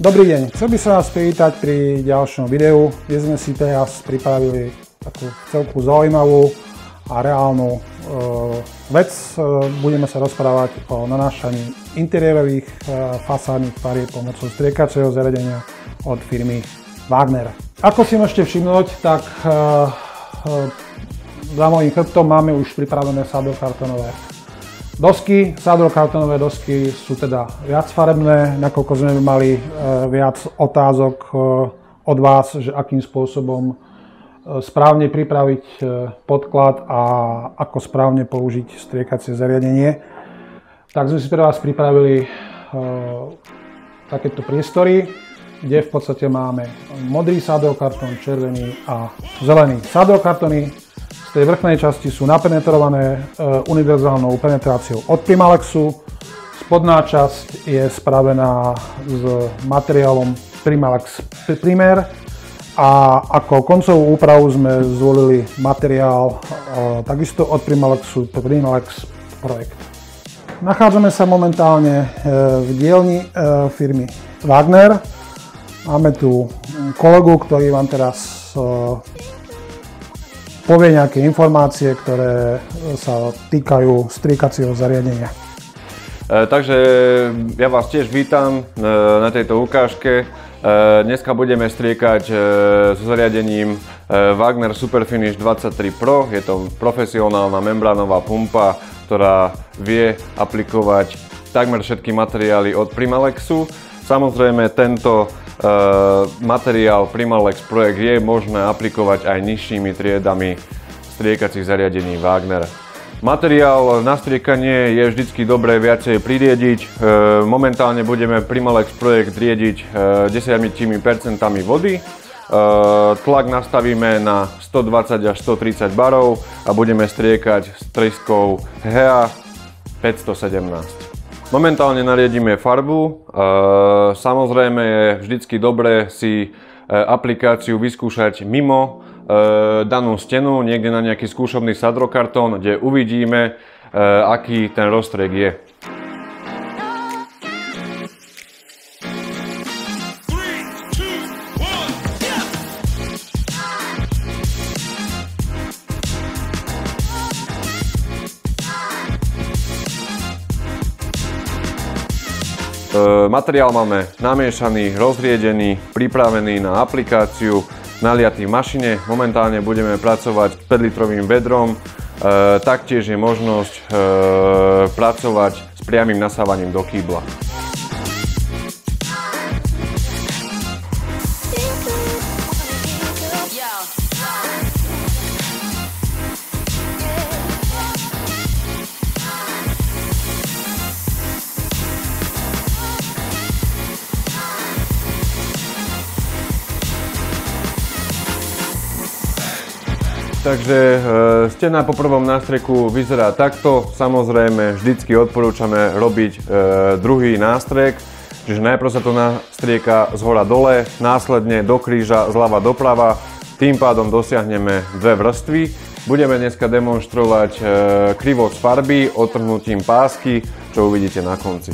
Dobrý deň, chcel by som vás privítať pri ďalšom videu, kde sme si teraz pripravili takú celku zaujímavú a reálnu vec. Budeme sa rozprávať o nanášaní interiérových fasádnych farieb pomocou striekacieho zariadenia od firmy Wagner. Ako si môžete všimnúť, tak za mojím chrbtom máme už pripravené sadokartónové dosky. Sadokartónové dosky sú teda viacfarebné, nakoľko sme mali viac otázok od vás, že akým spôsobom správne pripraviť podklad a ako správne použiť striekacie zariadenie. Tak sme si pre vás pripravili takéto priestory, kde v podstate máme modrý sadokartón, červený a zelený. Sadokartóny z tej vrchnej časti sú napenetrované univerzálnou penetráciou od Primalexu. Spodná časť je spravená s materiálom Primalex Primer a ako koncovú úpravu sme zvolili materiál takisto od Primalexu Primalex Projekt. Nachádzame sa momentálne v dielni firmy Wagner. Máme tu kolegu, ktorý vám teraz povie nejaké informácie, ktoré sa týkajú striekacieho zariadenia. Takže ja vás tiež vítam na tejto ukážke. Dneska budeme striekať so zariadením Wagner Superfinish 23 Pro. Je to profesionálna membránová pumpa, ktorá vie aplikovať takmer všetky materiály od Primalexu. Samozrejme, tento materiál Primalex Projekt je možné aplikovať aj nižšími triedami striekacích zariadení Wagner. Materiál na striekanie je vždycky dobré viacej pririediť. Momentálne budeme Primalex Projekt riediť 10% vody. Tlak nastavíme na 120 až 130 barov a budeme striekať s tryskou HEA 517. Momentálne nariadíme farbu. Samozrejme je vždycky dobré si aplikáciu vyskúšať mimo danú stenu, niekde na nejaký skúšobný sadrokartón, kde uvidíme, aký ten rozstriek je. Materiál máme namiešaný, rozriedený, pripravený na aplikáciu, naliatý v mašine. Momentálne budeme pracovať s 5-litrovým vedrom. Taktiež je možnosť pracovať s priamym nasávaním do kýbla. Takže stena po prvom nástreku vyzerá takto. Samozrejme, vždycky odporúčame robiť druhý nástrek. Čiže najprv sa to nastrieka z hora dole, následne do kríža zľava doprava. Tým pádom dosiahneme dve vrstvy. Budeme dneska demonštrovať krivosť farby odtrhnutím pásky, čo uvidíte na konci.